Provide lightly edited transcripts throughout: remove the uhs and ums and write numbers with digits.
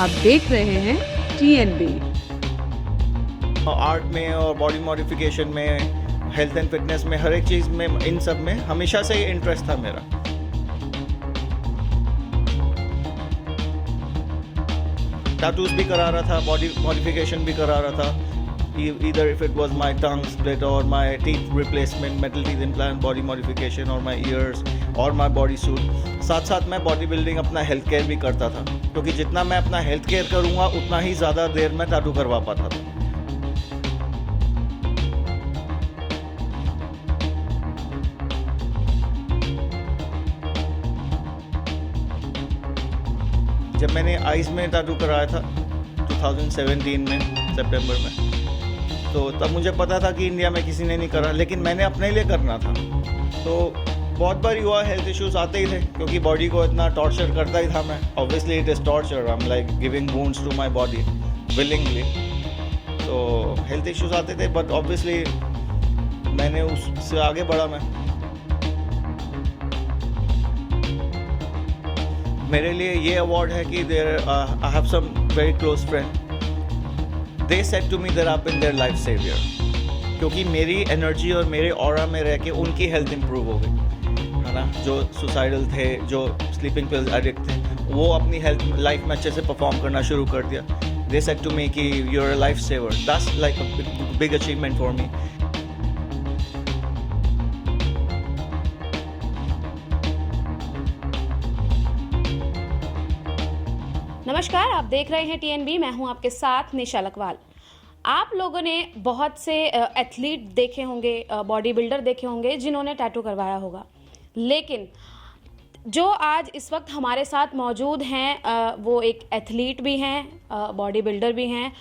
आप देख रहे हैं TNB। आर्ट में और बॉडी मॉडिफिकेशन में, हेल्थ एंड फिटनेस में, हर एक चीज़ में, इन सब में हमेशा से ही इंटरेस्ट था मेरा। टैटूज भी करा रहा था, बॉडी मॉडिफिकेशन भी करा रहा था। Either if it was my tongue split or my teeth replacement, metal teeth implant, body modification or my ears or my body suit। साथ साथ मैं बॉडी बिल्डिंग, अपना हेल्थ केयर भी करता था, क्योंकि जितना मैं अपना हेल्थ केयर करूँगा उतना ही ज़्यादा देर मैं टैटू करवा पाता था। जब मैंने आइज़ में टैटू कराया था 2017 में सितंबर में, तो तब मुझे पता था कि इंडिया में किसी ने नहीं करा, लेकिन मैंने अपने लिए करना था। तो बहुत बार हुआ, हेल्थ इश्यूज आते ही थे, क्योंकि बॉडी को इतना टॉर्चर करता ही था मैं। Obviously it is torture, I am like giving wounds to my body willingly. तो हेल्थ इश्यूज आते थे, बट ऑब्वियसली मैंने उससे आगे बढ़ा। मेरे लिए ये अवार्ड है कि I have some very close friend, they said to me that I've been their life savior, क्योंकि मेरी एनर्जी और मेरे ऑरा में रह के उनकी हेल्थ इंप्रूव हो गई, है ना। जो सुसाइडल थे, जो स्लीपिंग पिल्स एडिक्ट थे, वो अपनी हेल्थ लाइफ में अच्छे से परफॉर्म करना शुरू कर दिया। they said to me कि you're a life saver, that's like a big achievement for me। नमस्कार, आप देख रहे हैं TNB। मैं हूं आपके साथ निशा लकवाल। आप लोगों ने बहुत से एथलीट देखे होंगे, बॉडी बिल्डर देखे होंगे जिन्होंने टैटू करवाया होगा, लेकिन जो आज इस वक्त हमारे साथ मौजूद हैं वो एक एथलीट भी हैं, बॉडी बिल्डर भी हैं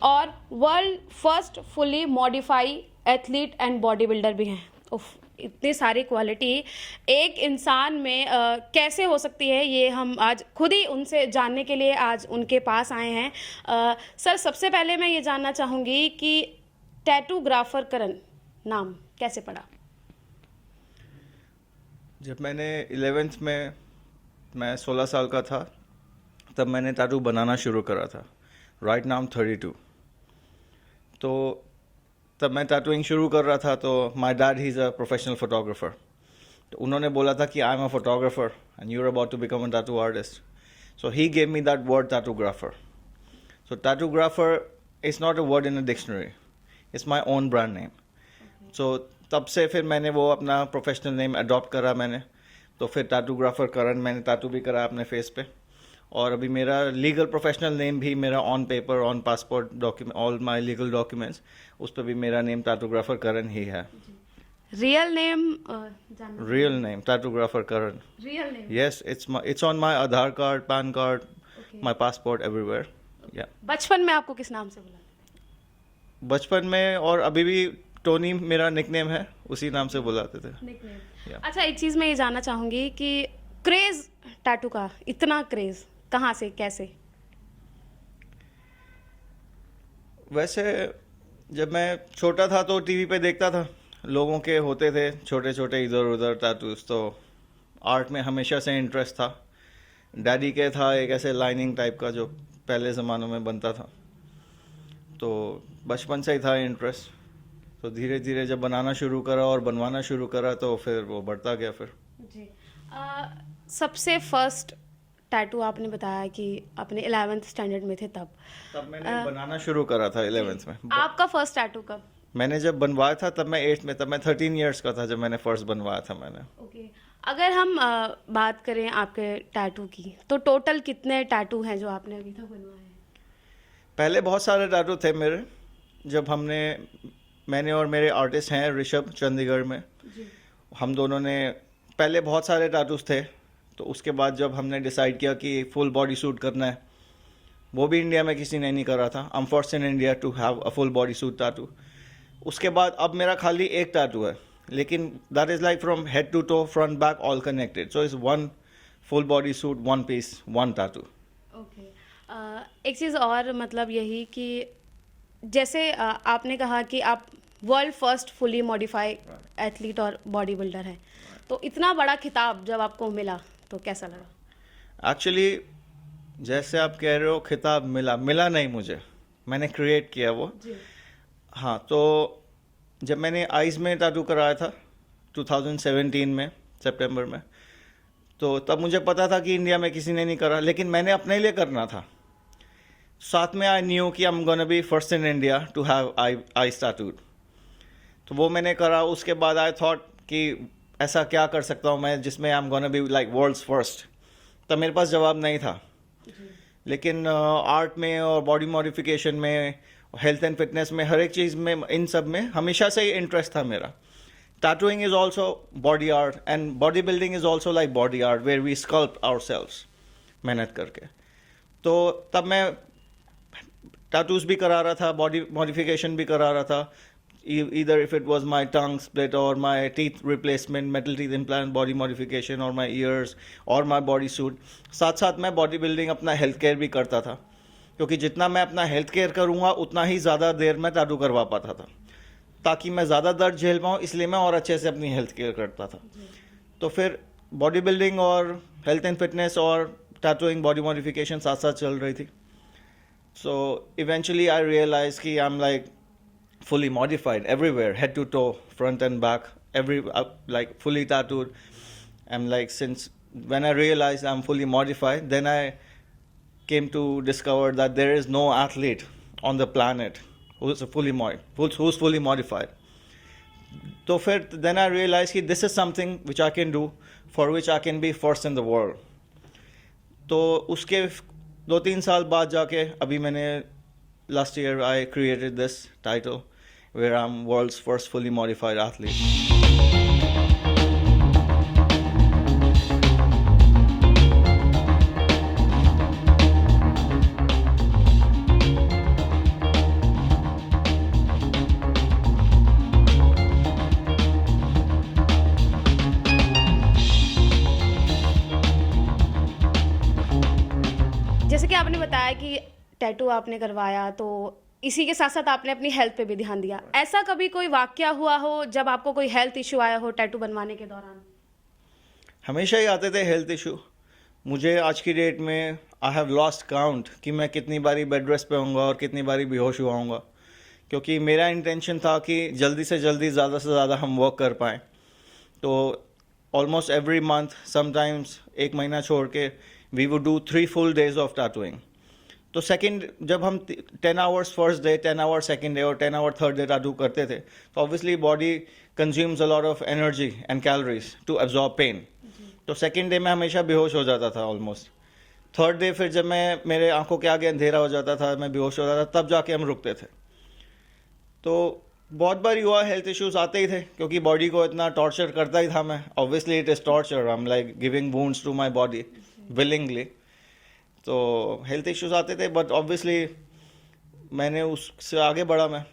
और world first fully modify athlete and body builder भी हैं। उफ, इतनी सारी क्वालिटी एक इंसान में कैसे हो सकती है, ये हम आज खुद ही उनसे जानने के लिए आज उनके पास आए हैं। सर, सबसे पहले मैं ये जानना चाहूँगी कि टैटूग्राफर करण नाम कैसे पड़ा? जब मैंने 11th में, मैं 16 साल का था, तब मैंने टैटू बनाना शुरू करा था। Right now 32। तो तब मैं टैटूइंग शुरू कर रहा था, तो my dad he is a professional photographer. तो उन्होंने बोला था कि I am a photographer and you are about to become a tattoo artist. So he gave me that word tattoographer. So tattoographer is not a word in a dictionary, it's my own brand name. So तब से फिर मैंने वो अपना professional name adopt करा मैंने। तो फिर टैटूग्राफर करण, मैंने टैटू भी करा अपने फेस पे। और अभी मेरा लीगल प्रोफेशनल नेम भी मेरा on paper, on passport document, all my legal documents, उस पर भी मेरा नेम टैटूग्राफर करण ही है। Real name? Real name tattoographer Karan. Real name? Yes, it's on my Aadhaar card, PAN card, my passport, everywhere. या बचपन में आपको किस नाम से बुलाते थे? बचपन में और अभी भी टोनी मेरा निकनेम है, उसी नाम से बुलाते थे। निकनेम। अच्छा, एक चीज़ मैं ये जानना चाहूँगी कि क्रेज़ टैटू का, इतना क्रेज़ कहाँ से, कैसे? वैसे जब मैं छोटा था तो टीवी पे देखता था, लोगों के होते थे छोटे छोटे इधर उधर टैटूज, तो आर्ट में हमेशा से इंटरेस्ट था। डैडी के था एक ऐसे लाइनिंग टाइप का जो पहले ज़मानों में बनता था, तो बचपन से ही था इंटरेस्ट। तो धीरे धीरे जब बनाना शुरू करा और बनवाना शुरू करा, तो फिर वो बढ़ता गया। फिर जी, सबसे फर्स्ट टैटू आपने बताया कि आपने 11th स्टैंडर्ड में थे, तब मैंने बनाना शुरू करा था 11th में। आपका फर्स्ट टैटू कब? मैंने जब बनवाया था तब मैं 8th में, तब मैं 13 ईयर्स का था जब मैंने फर्स्ट बनवाया था मैंने। ओके, अगर हम बात करें आपके टैटू की, तो टोटल कितने टैटू हैं जो आपने अभी तक बनवाए हैं? पहले बहुत सारे टैटू थे मेरे। जब मैंने और मेरे आर्टिस्ट हैं ऋषभ, चंडीगढ़ में, हम दोनों ने पहले बहुत सारे टैटूज थे। तो उसके बाद जब हमने डिसाइड किया कि फुल बॉडी सूट करना है, वो भी इंडिया में किसी ने नहीं करा था। I am first in India to have a full body suit tattoo. उसके बाद अब मेरा खाली एक टैटू है, लेकिन that is like from head to toe, front back all connected. So is one full body suit, one piece, one tattoo. Okay, एक चीज़ और, मतलब यही कि जैसे आपने कहा कि आप world first fully modify athlete और बॉडी बिल्डर हैं, तो इतना बड़ा खिताब जब आपको मिला तो कैसा लगा? एक्चुअली जैसे आप कह रहे हो खिताब मिला नहीं मुझे, मैंने क्रिएट किया वो। हाँ, तो जब मैंने आइज़ में टैटू कराया था 2017 में सितंबर में, तो तब मुझे पता था कि इंडिया में किसी ने नहीं करा, लेकिन मैंने अपने लिए करना था। साथ में आई न्यू कि I am gonna be first in India to have eyes tattooed. तो वो मैंने करा। उसके बाद आई थॉट कि ऐसा क्या कर सकता हूँ मैं जिसमें I am gonna be like world's first. तब मेरे पास जवाब नहीं था, लेकिन आर्ट में और बॉडी मॉडिफिकेशन में, हेल्थ एंड फिटनेस में, हर एक चीज़ में, इन सब में हमेशा से ही इंटरेस्ट था मेरा। Tattooing is also body art and bodybuilding is also like body art where we sculpt ourselves मेहनत करके। तो तब मैं टैटूज भी करा रहा था, बॉडी मॉडिफिकेशन भी करा रहा था, either if it was my tongue split or my teeth replacement, metal teeth implant, body modification or my ears or my body suit। साथ साथ मैं बॉडी बिल्डिंग, अपना हेल्थ केयर भी करता था, क्योंकि जितना मैं अपना हेल्थ केयर करूँगा उतना ही ज़्यादा देर मैं टैटू करवा पाता था, ताकि मैं ज़्यादा दर्द झेल पाऊँ, इसलिए मैं और अच्छे से अपनी हेल्थ केयर करता था। तो फिर बॉडी बिल्डिंग और हेल्थ एंड फिटनेस और टैटूइंग, बॉडी मॉडिफिकेशन साथ साथ चल रही थी। सो इवेंचुअली आई रियलाइज कि I am like fully modified everywhere, head to toe, front and back, like fully tattooed. I'm like, since when I realized I'm fully modified, then I came to discover that there is no athlete on the planet who's fully modified. So then I realized that this is something which I can do, for which I can be first in the world. तो उसके 2-3 साल बाद जाके अभी मैंने last year I created this title where I'm world's first fully modified athlete. जैसे कि आपने बताया कि टैटू आपने करवाया, तो इसी के साथ साथ आपने अपनी हेल्थ पे भी ध्यान दिया। ऐसा कभी कोई वाकया हुआ हो जब आपको कोई हेल्थ इशू आया हो टैटू बनवाने के दौरान? हमेशा ही आते थे हेल्थ इशू। मुझे आज की डेट में आई हैव लॉस्ट काउंट कि मैं कितनी बारी बेड रेस्ट पे होऊंगा और कितनी बारी बेहोश हुआ हूँगा, क्योंकि मेरा इंटेंशन था कि जल्दी से जल्दी, ज़्यादा से ज़्यादा हम वर्क कर पाएँ। तो ऑलमोस्ट एवरी मंथ, समटाइम्स 1 महीना छोड़ के, we would do 3 full days of tattooing. तो सेकंड, जब हम 10 hours first day, 10 hour second day और 10 hour थर्ड डे टैटू करते थे, तो obviously body consumes a lot of energy and calories to absorb pain. तो सेकंड डे में हमेशा बेहोश हो जाता था ऑलमोस्ट। थर्ड डे फिर जब मेरे आंखों के आगे अंधेरा हो जाता था, मैं बेहोश हो जाता था, तब जाके हम रुकते थे। तो बहुत बार हुआ, हेल्थ इश्यूज आते ही थे, क्योंकि बॉडी को इतना टॉर्चर करता ही था मैं। Obviously it is torture, I am like giving wounds to my body willingly. तो हेल्थ इश्यूज आते थे, बट ऑब्वियसली मैंने उससे आगे बढ़ा मैं।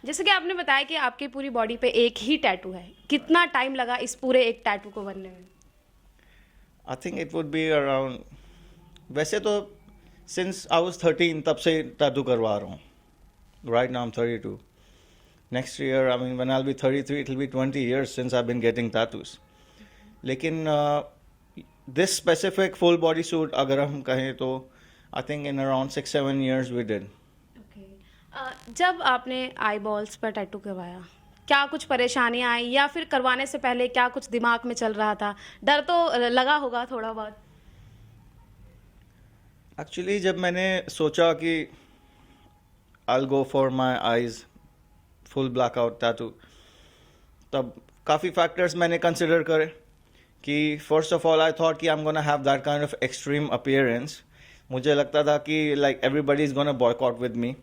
जैसे कि आपने बताया कि आपकी पूरी बॉडी पे एक ही टैटू है, कितना टाइम लगा इस पूरे एक टैटू को बनने में? I think it would be around, वैसे तो सिंस आई वाज 13 तब से टैटू करवा रहा हूँ। Right now I am 32। Next year, I mean when I will be 33, it will be 20 years since I have been getting tattoos. लेकिन this specific full body suit अगर हम कहें तो I think in around 6-7 years we did. जब आपने आई balls पर tattoo करवाया, क्या कुछ परेशानियां आई, या फिर करवाने से पहले क्या कुछ दिमाग में चल रहा था? डर तो लगा होगा थोड़ा बहुत। एक्चुअली जब मैंने सोचा कि I will go for my eyes full blackout tattoo, तब काफ़ी फैक्टर्स मैंने कंसिडर करे। कि first of all I thought कि I am gonna have that kind of extreme appearance. मुझे लगता था कि like everybody is gonna boycott with me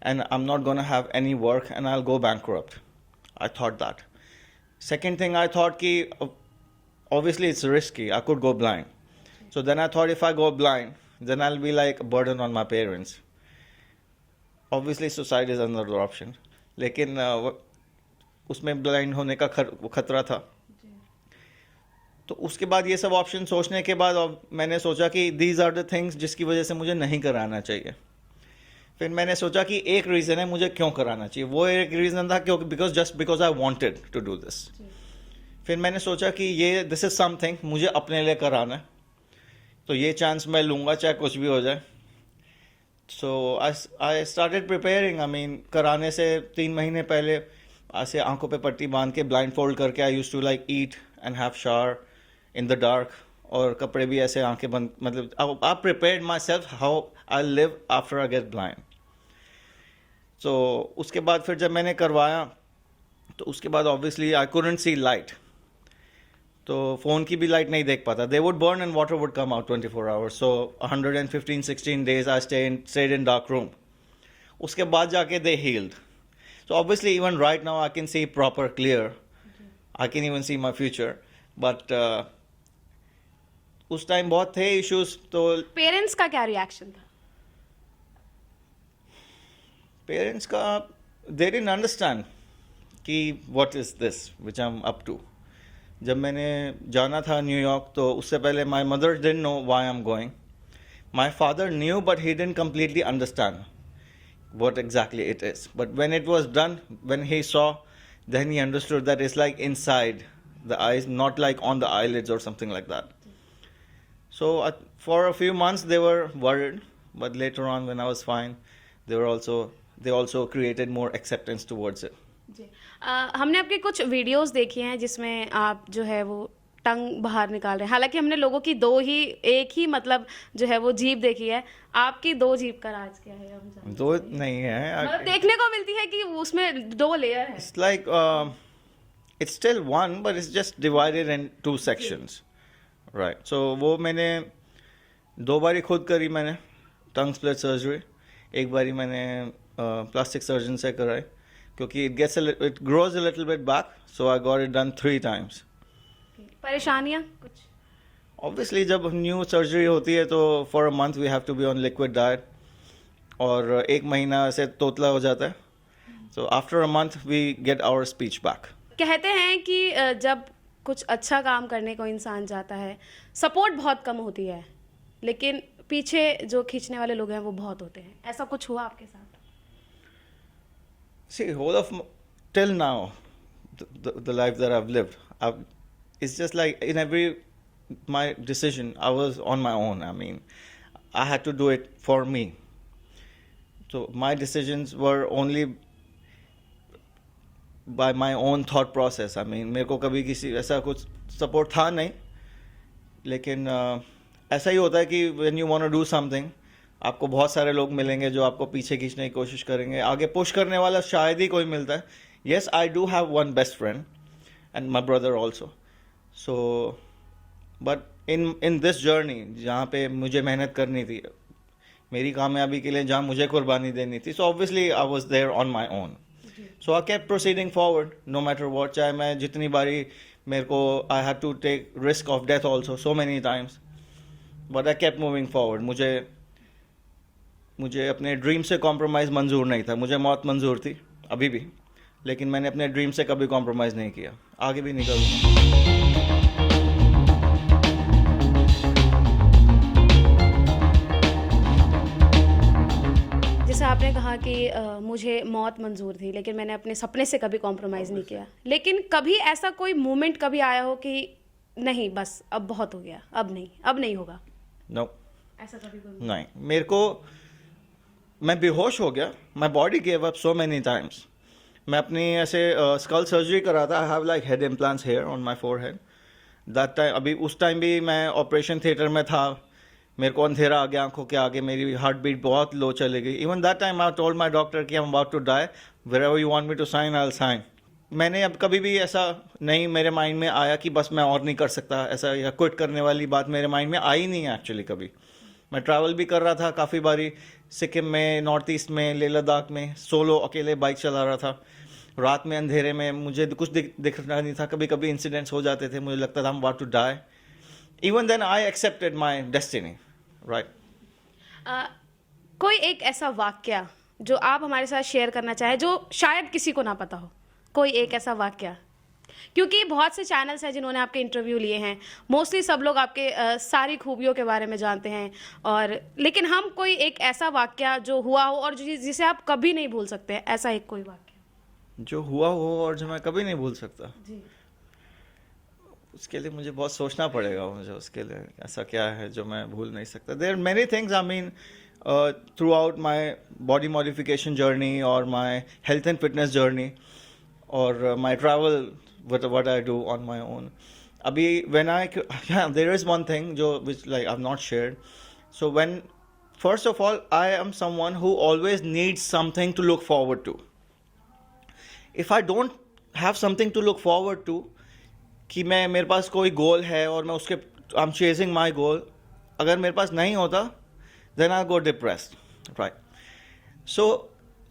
and I'm not going to have any work and I'll go bankrupt. I thought that. Second thing, I thought ki obviously it's risky. I could go blind. So then I thought if I go blind, then I'll be like a burden on my parents. Obviously suicide is another option. लेकिन उसमें blind होने का खतरा था। तो उसके बाद ये सब ऑप्शन सोचने के बाद मैंने सोचा कि these are the things जिसकी वजह से मुझे नहीं कराना चाहिए। फिर मैंने सोचा कि एक रीज़न है मुझे क्यों कराना चाहिए। वो एक रीज़न था क्योंकि just because I wanted to do this. फिर मैंने सोचा कि ये दिस इज़ समथिंग मुझे अपने लिए कराना है, तो ये चांस मैं लूँगा चाहे कुछ भी हो जाए. So I started preparing. I mean कराने से 3 महीने पहले ऐसे आंखों पे पट्टी बांध के ब्लाइंड फोल्ड करके I use to like eat and have shower in the dark, और कपड़े भी ऐसे आंखें बंद, मतलब I prepared myself how I live after I get blind. तो उसके बाद फिर जब मैंने करवाया तो उसके बाद obviously I couldn't see light. तो फ़ोन की भी लाइट नहीं देख पाता. They would burn and water would come out 24 hours. So 115-16 days I stayed in dark room. उसके बाद जाके दे heeled. So obviously even right now I can see proper clear. I can even see my future. But उस time बहुत थे issues. तो parents का क्या reaction था? पेरेंट्स का they didn't understand कि what is this which I'm up to. जब मैंने जाना था न्यूयॉर्क तो उससे पहले my mother didn't know why I'm going. My father knew but he didn't completely understand what exactly it is. But when it was done, when he saw, then he understood that it's like inside the eyes, not like on the eyelids or something like that. So for a few months they were worried, but later on when I was fine, they also created more acceptance towards it. जी. हमने आपके कुछ videos देखे हैं जिसमें आप जो है वो टंग बाहर निकाल रहे हैं. हालांकि हमने लोगों की एक ही मतलब जो है वो जीभ देखी है. आपकी 2 जीभ का राज क्या है? हम जानते हैं. 2 नहीं है, मतलब देखने को मिलती है कि उसमें 2 लेयर है. it's like it's still one but it's just divided in 2 sections. Right. So वो मैंने 2 बारी खुद करी. मैंने टंग स्प्लिट सर्जरी. एक बारी मैंने प्लास्टिक सर्जन से कराई क्योंकि it grows a little bit back, so I got it done 3 times. परेशानियां कुछ? Obviously जब न्यू सर्जरी होती है तो for a month we have to be on liquid diet, और 1 महीना से तोतला हो जाता है. So after a month we get our speech back. कहते हैं कि जब कुछ अच्छा काम करने को इंसान जाता है सपोर्ट बहुत कम होती है, लेकिन पीछे जो खींचने वाले लोग हैं वो बहुत होते हैं. ऐसा कुछ हुआ आपके साथ? See, whole of till now, the life that I've lived, it's just like in every my decision, I was on my own. I mean, I had to do it for me. So my decisions were only by my own thought process. I mean, मेरे को कभी किसी ऐसा कुछ support था नहीं, लेकिन ऐसा ही होता है कि when you want to do something, आपको बहुत सारे लोग मिलेंगे जो आपको पीछे खींचने की कोशिश करेंगे. आगे पुश करने वाला शायद ही कोई मिलता है. Yes, I do have one best friend and my brother also. So but in this journey जहाँ पे मुझे मेहनत करनी थी, मेरी कामयाबी के लिए जहाँ मुझे कुर्बानी देनी थी, so obviously I was there on my own. So I kept proceeding forward no matter what. चाहे मैं जितनी बारी मेरे को I have to take risk of death also so many times, but I kept moving forward. मुझे अपने dream से compromise मंजूर नहीं था. मुझे मौत मंजूर थी अभी भी, लेकिन मैंने अपने ड्रीम से कभी कॉम्प्रोमाइज़ नहीं किया. आगे भी नहीं करूँगा. जैसे आपने कहा कि मुझे मौत मंजूर थी लेकिन मैंने अपने सपने से कभी कॉम्प्रोमाइज़ नहीं किया, लेकिन कभी ऐसा कोई मोमेंट कभी आया हो कि नहीं बस अब बहुत हो गया, अब नहीं होगा? नो, ऐसा कभी कोई नहीं. मेरे को मैं बेहोश हो गया. My body gave up so many times. मैं अपनी ऐसे स्कल सर्जरी करा था. I have like head implants hair on my forehead. That time अभी उस टाइम भी मैं ऑपरेशन थिएटर में था. मेरे को अंधेरा आ गया आंखों के आगे. मेरी हार्ट बीट बहुत लो चली गई. Even that time I told my doctor कि I am about to die. Wherever you want me to sign I will sign. मैंने अब कभी भी ऐसा नहीं मेरे माइंड में आया कि बस मैं और नहीं कर सकता ऐसा, या क्विट करने वाली बात मेरे माइंड में आई नहीं है एक्चुअली कभी. मैं ट्रैवल भी कर रहा था काफ़ी बारी, सिक्किम में, नॉर्थ ईस्ट में, लेह लद्दाख में, सोलो अकेले बाइक चला रहा था. रात में अंधेरे में मुझे कुछ दिखना नहीं था. कभी कभी इंसिडेंट्स हो जाते थे, मुझे लगता था I am about to die. Even then I accepted my destiny. Right. कोई एक ऐसा वाक्या जो आप हमारे साथ शेयर करना चाहें जो शायद किसी को ना पता हो? कोई एक ऐसा वाक्या, क्योंकि बहुत से चैनल्स हैं जिन्होंने आपके इंटरव्यू लिए हैं, मोस्टली सब लोग आपके सारी खूबियों के बारे में जानते हैं, और लेकिन हम कोई एक ऐसा वाक्या जो हुआ हो और जिसे आप कभी नहीं भूल सकते हैं, ऐसा एक कोई वाक्या जो हुआ हो और जो मैं कभी नहीं भूल सकता. जी. उसके लिए मुझे बहुत सोचना पड़ेगा, मुझे उसके लिए ऐसा क्या है जो मैं भूल नहीं सकता. There are many things, I mean, throughout my body modification journey और my health and fitness journey और my travel, what I do on my own. Abhi, when there is one thing which like I've not shared. So first of all, I am someone who always needs something to look forward to. If I don't have something to look forward to, कि मेरे पास कोई गोल है और मैं उसके I'm chasing my goal, अगर मेरे पास नहीं होता, then I go depressed, right? So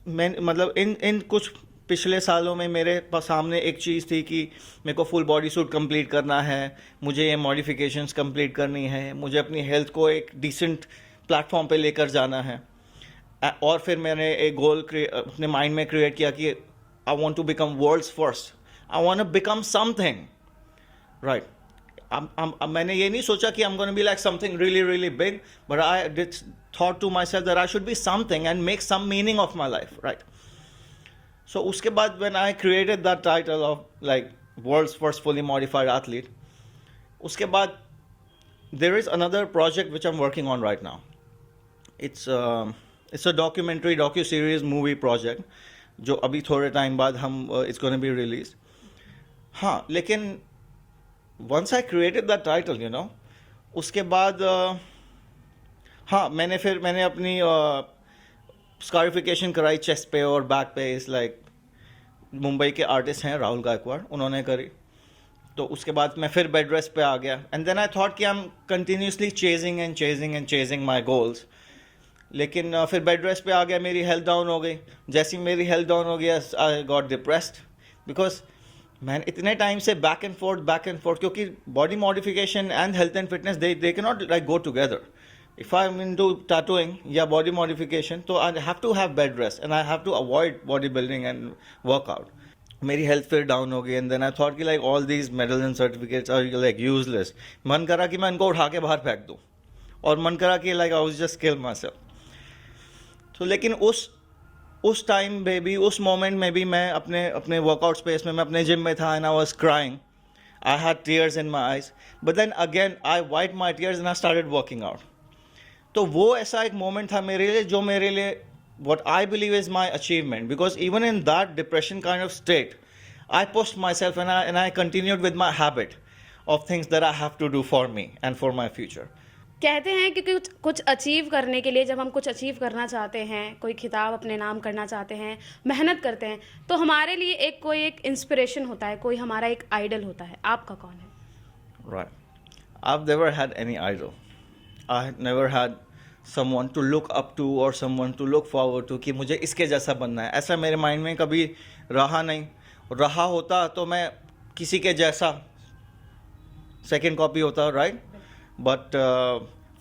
मैं मतलब इन कुछ पिछले सालों में मेरे सामने एक चीज़ थी कि मेरे को फुल बॉडी सूट कंप्लीट करना है, मुझे ये मॉडिफिकेशंस कंप्लीट करनी है, मुझे अपनी हेल्थ को एक डिसेंट प्लेटफॉर्म पे लेकर जाना है. और फिर मैंने एक गोल अपने माइंड में क्रिएट किया कि I want to become world's first, I want to become something, right. मैंने ये नहीं सोचा कि I am gonna be like something really really big, but I did thought to myself that I should be something and make some meaning of my life, right. So उसके बाद when I created that title of like world's first fully modified athlete, उसके बाद there is another project which I'm working on right now. It's a docu-series movie project जो अभी थोड़े time बाद हम it's going to be released. हाँ, लेकिन once I created that title, you know, उसके बाद हाँ मैंने अपनी स्कारिफिकेशन कराई चेस्ट पे और बैक पे. इस लाइक मुंबई के आर्टिस्ट हैं राहुल गायकवाड़, उन्होंने करी. तो उसके बाद मैं फिर बेड रेस्ट पे आ गया एंड देन आई थॉट कि I am continuously chasing my goals. लेकिन फिर बेड रेस्ट पे आ गया, मेरी हेल्थ डाउन हो गई. जैसे ही मेरी हेल्थ डाउन हो गया, आई गॉट डिप्रेस्ड बिकॉज मैंने इतने टाइम से बैक एंड फोर्थ, क्योंकि body modification and health and fitness they can not like go together. If I'm into tattooing या body modification, तो I have to have bed rest and I have to avoid bodybuilding and workout. मेरी health फिर down हो गई and then I thought कि like all these medals and certificates are like useless. मन करा कि मैं इनको उठा के बाहर फेंक दूँ और मन करा कि like I was just kill myself. तो लेकिन उस टाइम में भी, उस मोमेंट में भी मैं अपने वर्कआउट स्पेस में, मैं अपने जिम में था and I was crying. I had tears in my eyes. But then again I wiped my tears and I started working out. तो वो ऐसा एक मोमेंट था मेरे लिए जो मेरे लिए what I believe is my achievement, because even in that depression kind of state I pushed myself and I continued with my habit of things that I have to do for me and for my future. कहते हैं कि कुछ achieve करने के लिए, जब हम कुछ अचीव करना चाहते हैं, कोई खिताब अपने नाम करना चाहते हैं, मेहनत करते हैं, तो हमारे लिए कोई एक इंस्पिरेशन होता है, कोई हमारा एक आइडल होता है. आपका कौन है? Right. I've never had any idol. I never had someone to look up to or someone to look forward to कि मुझे इसके जैसा बनना है. ऐसा मेरे माइंड में कभी रहा नहीं. रहा होता तो मैं किसी के जैसा सेकेंड कॉपी होता, right. But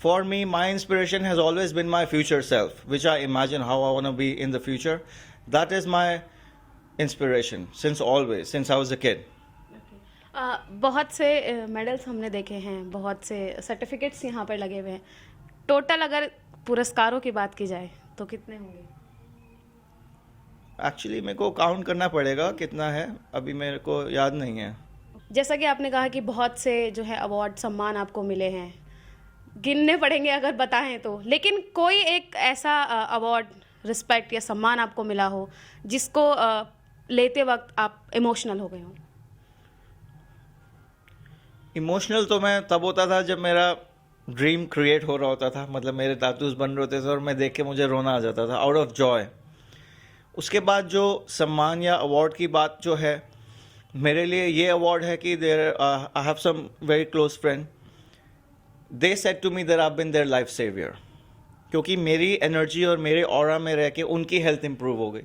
for me my inspiration has always been my future self, which I imagine how I want to be in the future. That is my inspiration since always, since I was a kid. बहुत से medals हमने देखे हैं, बहुत से certificates यहाँ पर लगे हुए हैं. टोटल अगर पुरस्कारों की बात की जाए तो कितने होंगे? एक्चुअली मेरे को काउंट करना पड़ेगा कितना है, अभी मेरे को याद नहीं है. जैसा कि आपने कहा कि बहुत से जो है अवार्ड सम्मान आपको मिले हैं, गिनने पड़ेंगे अगर बताएं तो, लेकिन कोई एक ऐसा अवार्ड, रिस्पेक्ट या सम्मान आपको मिला हो जिसको लेते वक्त आप इमोशनल हो गए हो? इमोशनल तो मैं तब होता था जब मेरा ड्रीम क्रिएट हो रहा होता था, मतलब मेरे टैटूज बन रहे होते थे और मैं देख के मुझे रोना आ जाता था आउट ऑफ जॉय. उसके बाद जो सम्मान या अवार्ड की बात जो है, मेरे लिए ये अवार्ड है कि I have some very close friend, they said to me that I have been their life saviour, क्योंकि मेरी एनर्जी और मेरे ऑरा में रह के उनकी हेल्थ इंप्रूव हो गई,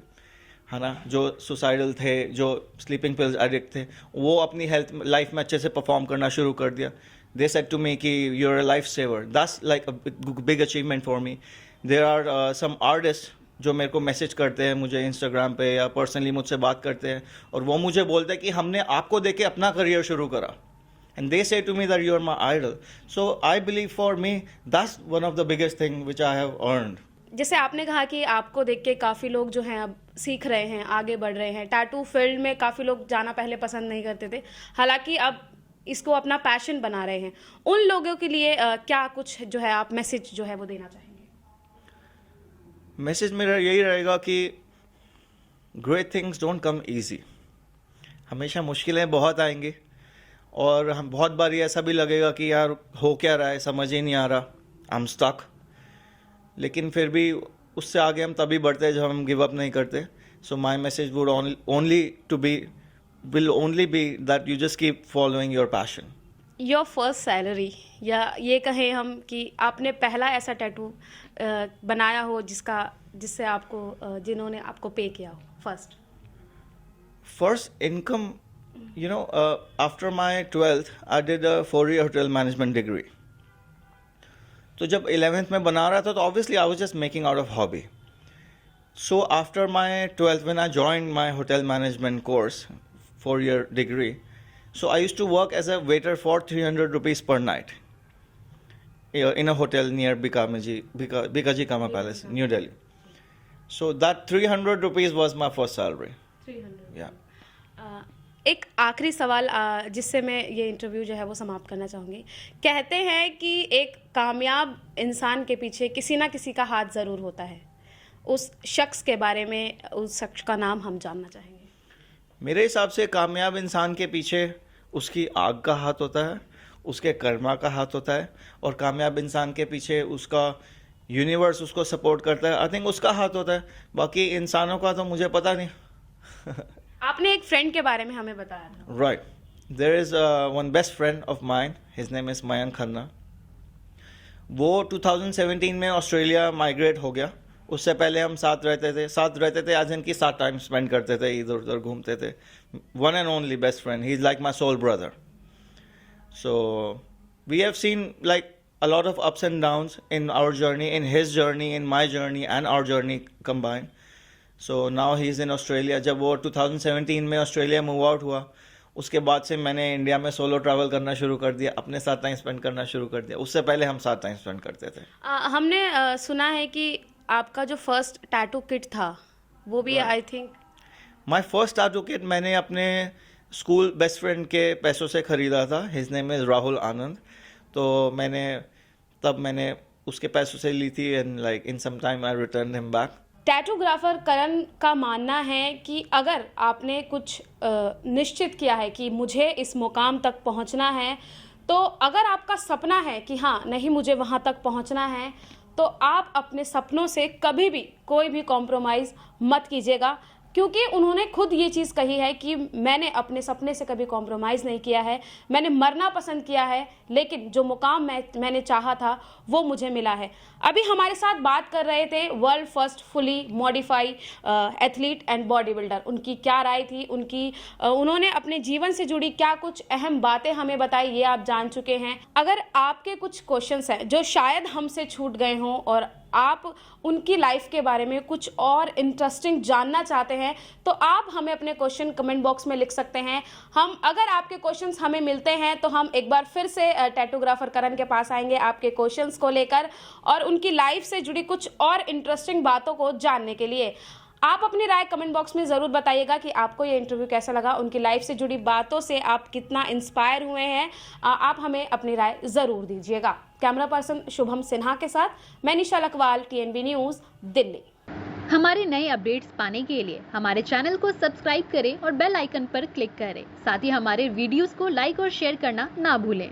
है ना. जो सुसाइडल थे, जो स्लीपिंग पिल्स एडिक्ट थे, वो अपनी हेल्थ लाइफ में अच्छे से परफॉर्म करना शुरू कर दिया. They said to me कि you're a life saver. That's like a big achievement for me. There are some artists जो मेरे को मैसेज करते हैं मुझे इंस्टाग्राम पे या पर्सनली मुझसे बात करते हैं और वो मुझे बोलते हैं कि हमने आपको देख के अपना करियर शुरू करा. And they say to me that you are my idol. So I believe for me that's one of the biggest thing which I have earned. जैसे आपने कहा कि आपको देख के काफ़ी लोग जो हैं अब सीख रहे हैं, आगे बढ़ रहे हैं. टैटू फील्ड में काफ़ी लोग जाना पहले पसंद नहीं करते थे, हालांकि अब इसको अपना पैशन बना रहे हैं, उन लोगों के लिए क्या कुछ जो है आप मैसेज जो है वो देना चाहेंगे? मैसेज मेरा यही रहेगा कि great things don't come easy. हमेशा मुश्किलें बहुत आएंगी और हम बहुत बारी ऐसा भी लगेगा कि यार हो क्या रहा है, समझ ही नहीं आ रहा, आई एम स्टक। लेकिन फिर भी उससे आगे हम तभी बढ़ते हैं जब हम गिव अप नहीं करते। So my message would will only be that you just keep following your passion. Your first salary, या ये कहें हम कि आपने पहला ऐसा टैटू बनाया हो जिससे आपको जिन्होंने आपको पे किया हो first? First income, after my 12th, I did a 4-year hotel management degree. तो जब 11th में बना रहा था तो obviously I was just making out of hobby. So after my 12th, when I joined my hotel management course, 4-year degree, so I used to work as a waiter for 300 rupees per night in a hotel near Bikaji Kama Palace, New Delhi. So that 300 rupees was my first salary. 300. Yeah. एक आखिरी सवाल जिससे मैं ये interview जो है वो समाप्त करना चाहूँगी। कहते हैं कि एक कामयाब इंसान के पीछे किसी ना किसी का हाथ ज़रूर होता है। उस शख्स के बारे में, उस शख्स का नाम हम जानना चाहेंगे। मेरे हिसाब से कामयाब इंसान के पीछे उसकी आग का हाथ होता है, उसके कर्मा का हाथ होता है, और कामयाब इंसान के पीछे उसका यूनिवर्स उसको सपोर्ट करता है। आई थिंक उसका हाथ होता है, बाकी इंसानों का तो मुझे पता नहीं। आपने एक फ्रेंड के बारे में हमें बताया था। Right, there is one best friend of mine, his name is Mayank Khanna. वो 2017 में ऑस्ट्रेलिया माइग्रेट हो गया। उससे पहले हम साथ रहते थे आज इनकी साथ टाइम स्पेंड करते थे, इधर उधर घूमते थे। One and only best friend, he is like my soul brother. So we have seen like a lot of ups and downs in our journey, in his journey, in my journey and our journey combined. So now he is in Australia. जब वो 2017 में Australia move out हुआ, उसके बाद से मैंने India में solo travel करना शुरू कर दिया, अपने साथ टाइम स्पेंड करना शुरू कर दिया। उससे पहले हम साथ टाइम स्पेंड करते थे। हमने सुना है कि आपका जो फर्स्ट टैटू किट था वो भी I think my first tattoo kit मैंने अपने स्कूल बेस्ट फ्रेंड के पैसों से ख़रीदा था। His name is Rahul Anand. तो मैंने उसके पैसों से ली थी, and like in some time I return him back. Tattoographer Karan का मानना है कि अगर आपने कुछ निश्चित किया है कि मुझे इस मुकाम तक पहुंचना है, तो अगर आपका सपना है कि हाँ नहीं मुझे वहां तक पहुंचना है, तो आप अपने सपनों से कभी भी कोई भी कॉम्प्रोमाइज़ मत कीजिएगा, क्योंकि उन्होंने खुद ये चीज़ कही है कि मैंने अपने सपने से कभी कॉम्प्रोमाइज़ नहीं किया है, मैंने मरना पसंद किया है, लेकिन जो मुकाम मैंने चाहा था वो मुझे मिला है। अभी हमारे साथ बात कर रहे थे world first fully modify athlete and body builder. उनकी क्या राय थी, उन्होंने अपने जीवन से जुड़ी क्या कुछ अहम बातें हमें बताई, ये आप जान चुके हैं। अगर आपके कुछ क्वेश्चंस हैं जो शायद हमसे छूट गए हों और आप उनकी लाइफ के बारे में कुछ और इंटरेस्टिंग जानना चाहते हैं, तो आप हमें अपने क्वेश्चन कमेंट बॉक्स में लिख सकते हैं। अगर आपके क्वेश्चंस हमें मिलते हैं तो हम एक बार फिर से टैटूग्राफर करण के पास आएंगे आपके क्वेश्चंस को लेकर और उनकी लाइफ से जुड़ी कुछ और इंटरेस्टिंग बातों को जानने के लिए। आप अपनी राय कमेंट बॉक्स में ज़रूर बताइएगा कि आपको ये इंटरव्यू कैसा लगा, उनकी लाइफ से जुड़ी बातों से आप कितना इंस्पायर हुए हैं। आप हमें अपनी राय ज़रूर दीजिएगा। कैमरा पर्सन शुभम सिन्हा के साथ मैं निशा लकवाल, TNB न्यूज़, दिल्ली। हमारे नए अपडेट्स पाने के लिए हमारे चैनल को सब्सक्राइब करें और बेल आइकन पर क्लिक करें। साथ ही हमारे वीडियोस को लाइक और शेयर करना ना भूलें।